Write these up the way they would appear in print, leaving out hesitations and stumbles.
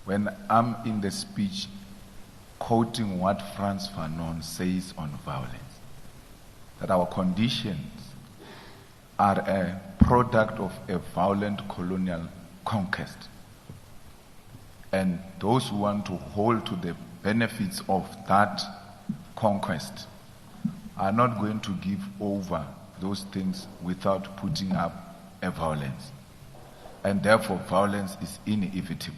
when I'm in the speech quoting what Frantz Fanon says on violence, that our conditions are a product of a violent colonial conquest. And those who want to hold to the benefits of that conquest are not going to give over those things without putting up a violence. And therefore, violence is inevitable.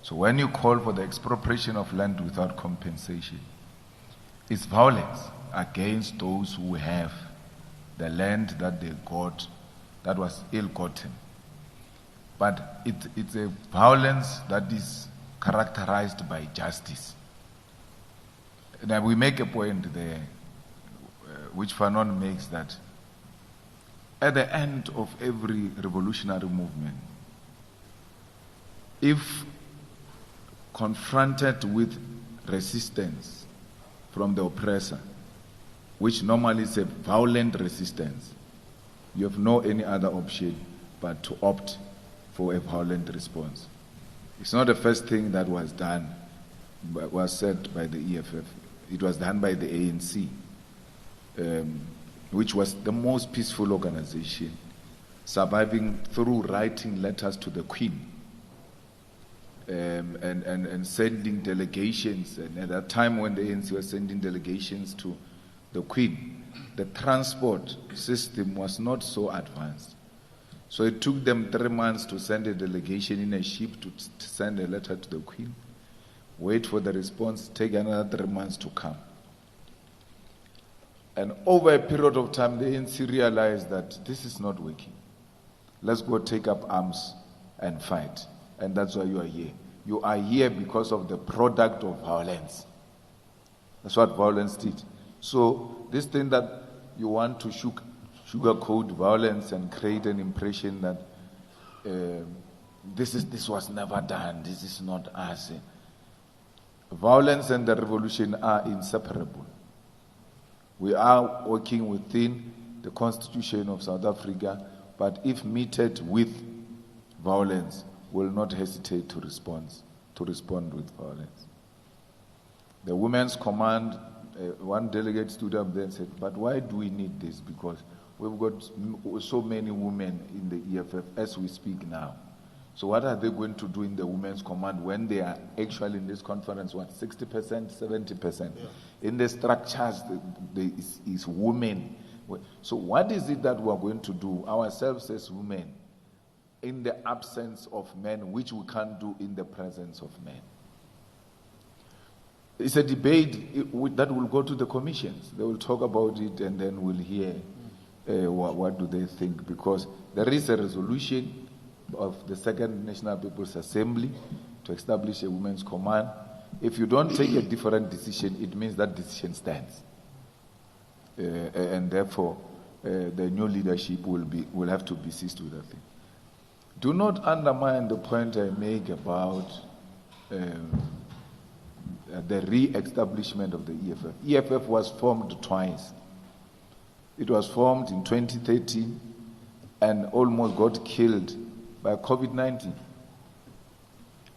So when you call for the expropriation of land without compensation, it's violence against those who have the land that they got that was ill-gotten. But it's a violence that is characterized by justice. Now we make a point there, which Fanon makes, that at the end of every revolutionary movement, if confronted with resistance from the oppressor, which normally is a violent resistance, you have no any other option but to opt for a violent response. It's not the first thing that was done, was said by the EFF. It was done by the ANC, which was the most peaceful organization, surviving through writing letters to the Queen and sending delegations. And at that time when the ANC was sending delegations to the Queen, the transport system was not so advanced. So it took them 3 months to send a delegation in a ship to send a letter to the Queen, wait for the response, take another 3 months to come. And over a period of time, the ANC realized that this is not working. Let's go take up arms and fight. And that's why you are here. You are here because of the product of violence. That's what violence did. So this thing that you want to sugarcoat violence and create an impression that this was never done, this is not us. Violence and the revolution are inseparable. We are working within the Constitution of South Africa, but if meted with violence, will not hesitate to respond with violence. The Women's Command, one delegate stood up there and said, but why do we need this? Because we've got so many women in the EFF as we speak now. So what are they going to do in the Women's Command when they are actually in this conference, 60%, 70%? Yeah. In the structures, there is women. So what is it that we are going to do ourselves as women in the absence of men, which we can't do in the presence of men? It's a debate that will go to the commissions. They will talk about it and then we'll hear what do they think, because there is a resolution of the Second National People's Assembly to establish a women's command. If you don't take a different decision, it means that decision stands. And therefore, the new leadership will have to be seized with that thing. Do not undermine the point I make about the re-establishment of the EFF. EFF was formed twice. It was formed in 2013 and almost got killed by COVID-19.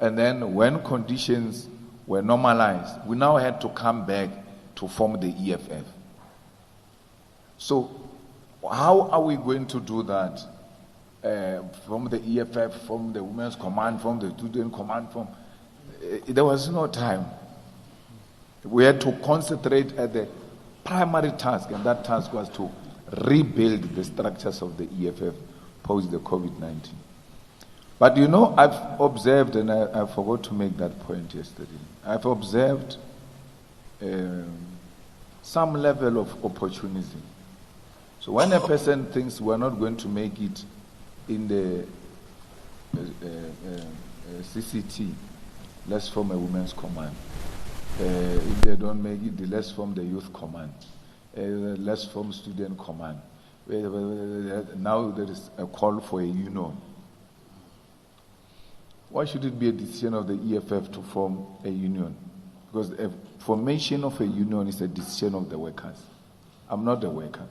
And then when conditions were normalized, we now had to come back to form the EFF. So how are we going to do that? From the EFF, from the Women's Command, from the Student Command, there was no time. We had to concentrate at the primary task, and that task was to rebuild the structures of the EFF post the COVID-19. But you know, I've observed, and I forgot to make that point yesterday, I've observed some level of opportunism. So when a person thinks we're not going to make it in the CCT, let's form a women's command. If they don't make it, let's form the youth command. Let's form student command. Now there is a call for a union. Why should it be a decision of the EFF to form a union? Because a formation of a union is a decision of the workers. I'm not a worker.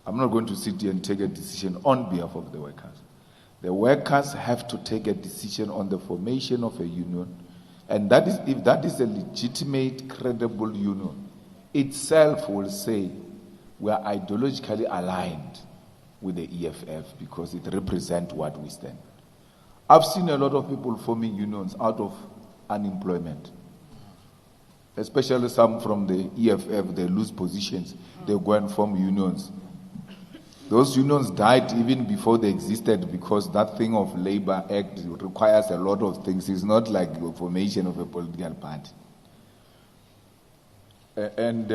I'm not going to sit here and take a decision on behalf of the workers. The workers have to take a decision on the formation of a union, and that is, if that is a legitimate, credible union, itself will say we are ideologically aligned with the EFF because it represents what we stand. I've seen a lot of people forming unions out of unemployment, especially some from the EFF. They lose positions, they go and form unions. Those unions died even before they existed because that thing of Labor Act requires a lot of things. It's not like the formation of a political party. And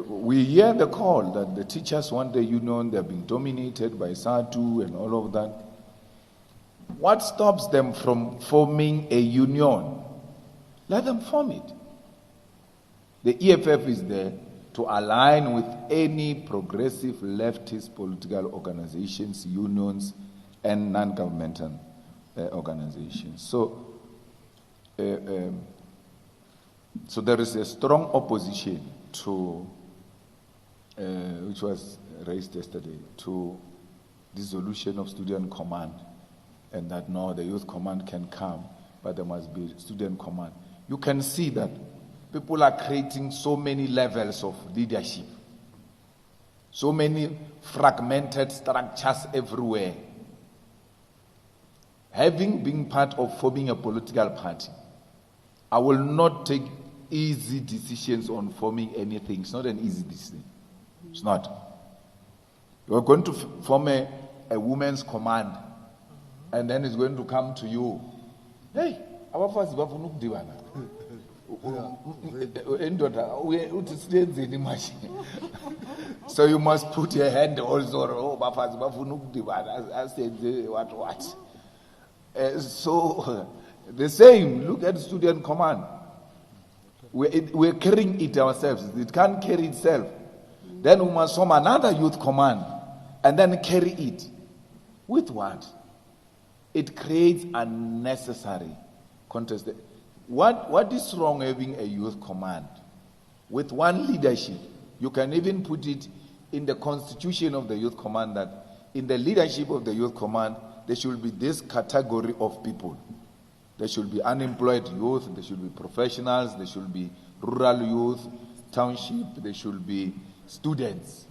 we hear the call that the teachers want a union, they're being dominated by SADU and all of that. What stops them from forming a union? Let them form it. The EFF is there to align with any progressive leftist political organizations, unions, and non-governmental organizations. So there is a strong opposition to, which was raised yesterday, to dissolution of student command, and that no, the youth command can come, but there must be student command. You can see that people are creating so many levels of leadership, so many fragmented structures everywhere. Having been part of forming a political party, I will not take easy decisions on forming anything. It's not an easy decision. It's not. You're going to form a women's command, and then it's going to come to you. Hey, our first so you must put your hand also. So the same, look at student command. We're carrying it ourselves. It can't carry itself. Then we must form another youth command and then carry it. With what? It creates unnecessary contest. What is wrong having a youth command? With one leadership, you can even put it in the constitution of the youth command that in the leadership of the youth command, there should be this category of people. There should be unemployed youth, there should be professionals, there should be rural youth, township, there should be students.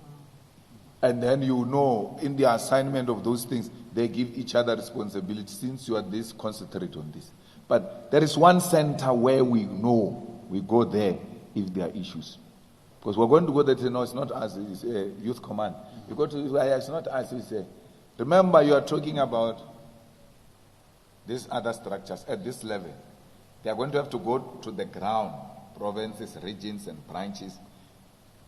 And then you know, in the assignment of those things, they give each other responsibility. Since you are this, concentrate on this. But there is one center where we know we go there if there are issues. Because we're going to go there to say, no, it's not us, it's a youth command. You go to it's not us, it's a... Remember, you are talking about these other structures at this level. They are going to have to go to the ground, provinces, regions, and branches.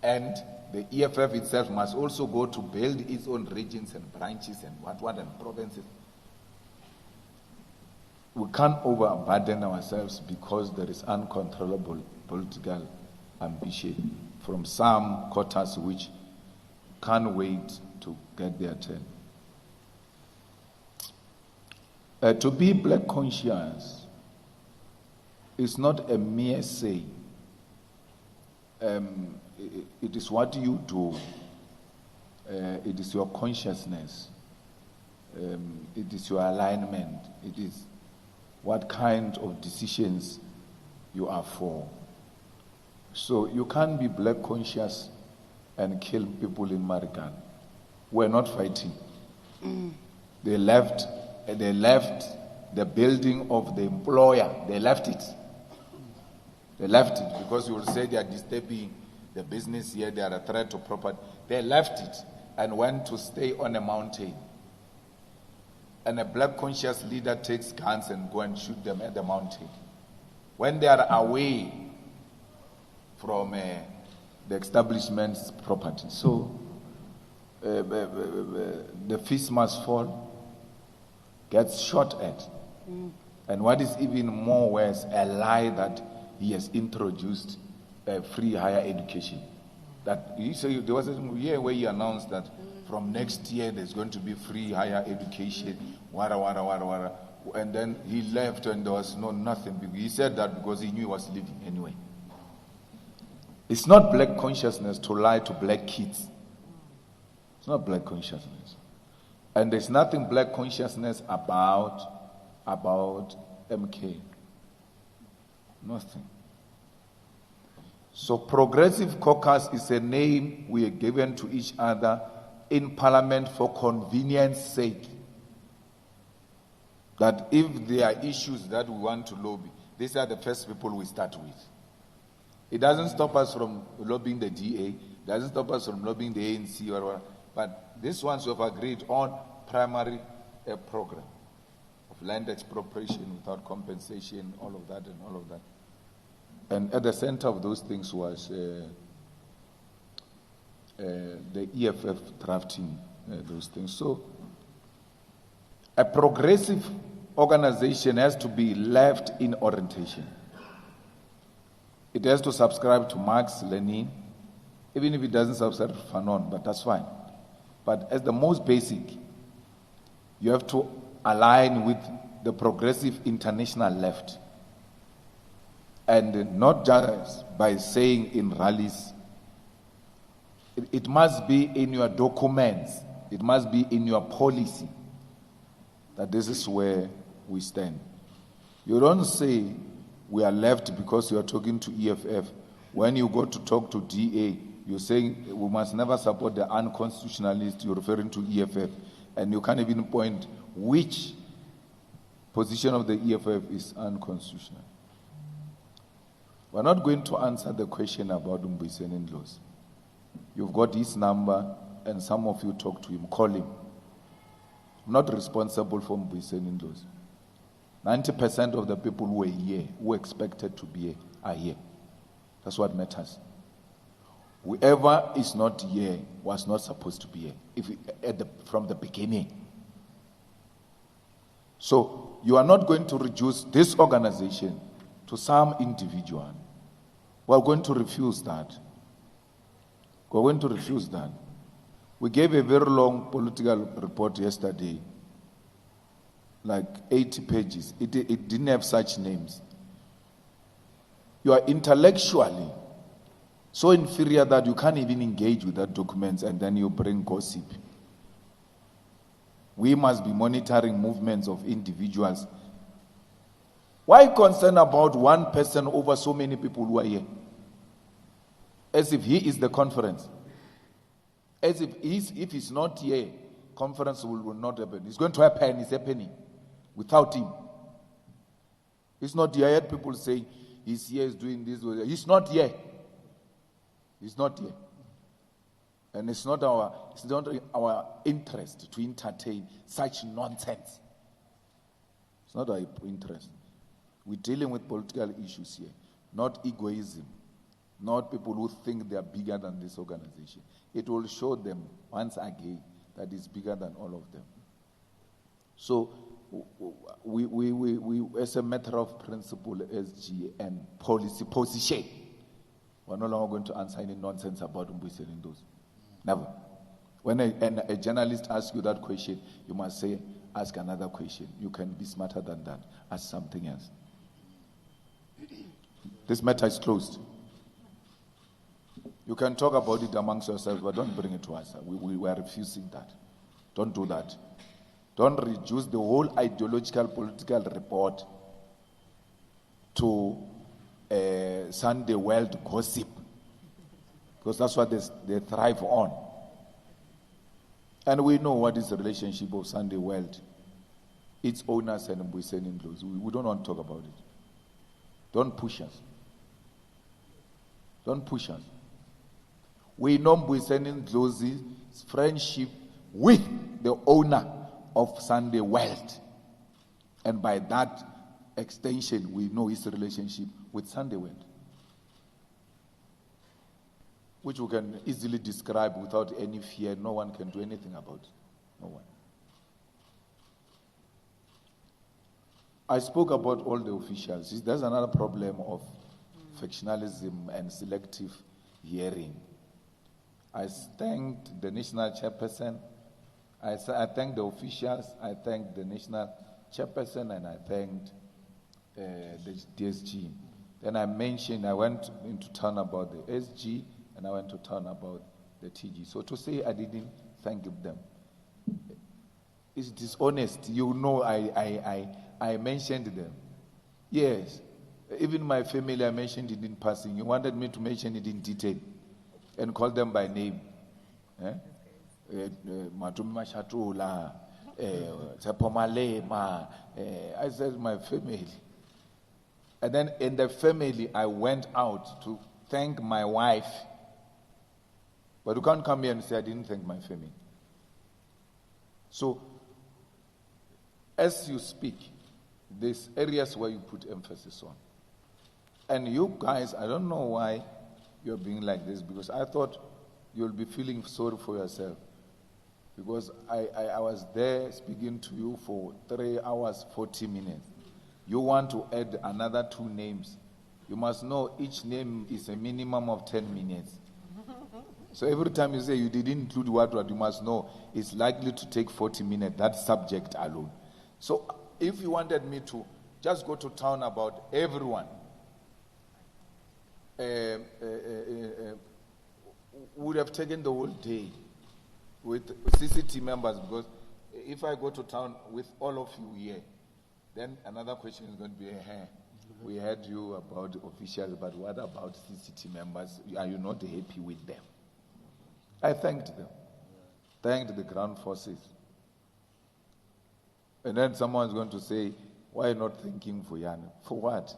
And the EFF itself must also go to build its own regions and branches and what and provinces. We can't overburden ourselves because there is uncontrollable political ambition from some quarters which can't wait to get their turn. To be black conscious is not a mere say. It is what you do. It is your consciousness. It is your alignment. It is what kind of decisions you are for. So you can't be black conscious and kill people in Marikan. We're not fighting. They left the building of the employer. They left it. They left it because you will say they are disturbing the business here, they are a threat to property. They left it and went to stay on a mountain. And a black conscious leader takes guns and go and shoot them at the mountain. When they are away from the establishment's property. So the fist must fall, gets shot at. And what is even more worse, a lie that he has introduced free higher education. That he said, there was a year where he announced that from next year there's going to be free higher education, and then he left and there was nothing. He said that because he knew he was leaving anyway. It's not black consciousness to lie to black kids. It's not black consciousness. And there's nothing black consciousness about MK. Nothing. So Progressive Caucus is a name we are given to each other in Parliament for convenience sake. That if there are issues that we want to lobby, these are the first people we start with. It doesn't stop us from lobbying the DA, it doesn't stop us from lobbying the ANC or whatever, but these ones we have agreed on primary program of land expropriation without compensation, all of that and all of that. And at the center of those things was the EFF drafting those things. So a progressive organization has to be left in orientation. It has to subscribe to Marx, Lenin, even if it doesn't subscribe to Fanon, but that's fine. But as the most basic, you have to align with the progressive international left. And not just by saying in rallies. It must be in your documents. It must be in your policy that this is where we stand. You don't say we are left because you are talking to EFF. When you go to talk to DA, you're saying we must never support the unconstitutionalist. You're referring to EFF. And you can't even point which position of the EFF is unconstitutional. We're not going to answer the question about Mbusiseni Ndlozi. You've got his number, and some of you talk to him. Call him. I'm not responsible for Mbusiseni Ndlozi. 90% of the people who were here, who expected to be here, are here. That's what matters. Whoever is not here was not supposed to be here from the beginning. So you are not going to reduce this organization to some individual. We're going to refuse that. We're going to refuse that. We gave a very long political report yesterday, like 80 pages. It didn't have such names. You are intellectually so inferior that you can't even engage with that document, and then you bring gossip. We must be monitoring movements of individuals. Why concern about one person over so many people who are here? As if he is the conference. As if he's not here, conference will not happen. It's going to happen, it's happening without him. He's not here. I heard people say he's here, he's doing this. He's not here. He's not here. And it's not our interest to entertain such nonsense. It's not our interest. We're dealing with political issues here, not egoism, not people who think they are bigger than this organization. It will show them once again that it's bigger than all of them. So we as a matter of principle, SG and policy position, we're no longer going to answer any nonsense about Mbusiseni Ndlozi. Never. When a journalist asks you that question, you must say, ask another question. You can be smarter than that. Ask something else. This matter is closed. You can talk about it amongst yourselves, but don't bring it to us. We are refusing that. Don't do that. Don't reduce the whole ideological political report to Sunday world gossip, because that's what they thrive on. And we know what is the relationship of Sunday world, its owners and Mbusiseni Ndlozi. We don't want to talk about it. Don't push us. Don't push us. We know Mbusiseni Ndlozi's friendship with the owner of Sunday World. And by that extension, we know his relationship with Sunday World, which we can easily describe without any fear. No one can do anything about it. No one. I spoke about all the officials. There's another problem of factionalism and selective hearing. I thanked the national chairperson. I thanked the officials. I thanked the national chairperson, and I thanked the DSG. Then I went into town about the SG, and I went to town about the TG. So to say I didn't thank them It's dishonest. You know, I mentioned them. Yes. Even my family, I mentioned it in passing. You wanted me to mention it in detail and call them by name. Matumi Mashatula, Tsepomalema. I said my family. And then in the family, I went out to thank my wife. But you can't come here and say I didn't thank my family. So, as you speak, there's areas where you put emphasis on. And you guys, I don't know why you're being like this, because I thought you'll be feeling sorry for yourself. Because I was there speaking to you for 3 hours, 40 minutes. You want to add another 2 names. You must know each name is a minimum of 10 minutes. So every time you say you didn't include what, you must know it's likely to take 40 minutes, that subject alone. So if you wanted me to just go to town about everyone, would have taken the whole day with CCT members, because if I go to town with all of you here, then another question is going to be, hey, we heard you about officials, but what about CCT members? Are you not happy with them? I thanked them. Thanked the ground forces. And then someone's going to say, why not thanking for Yana? For what?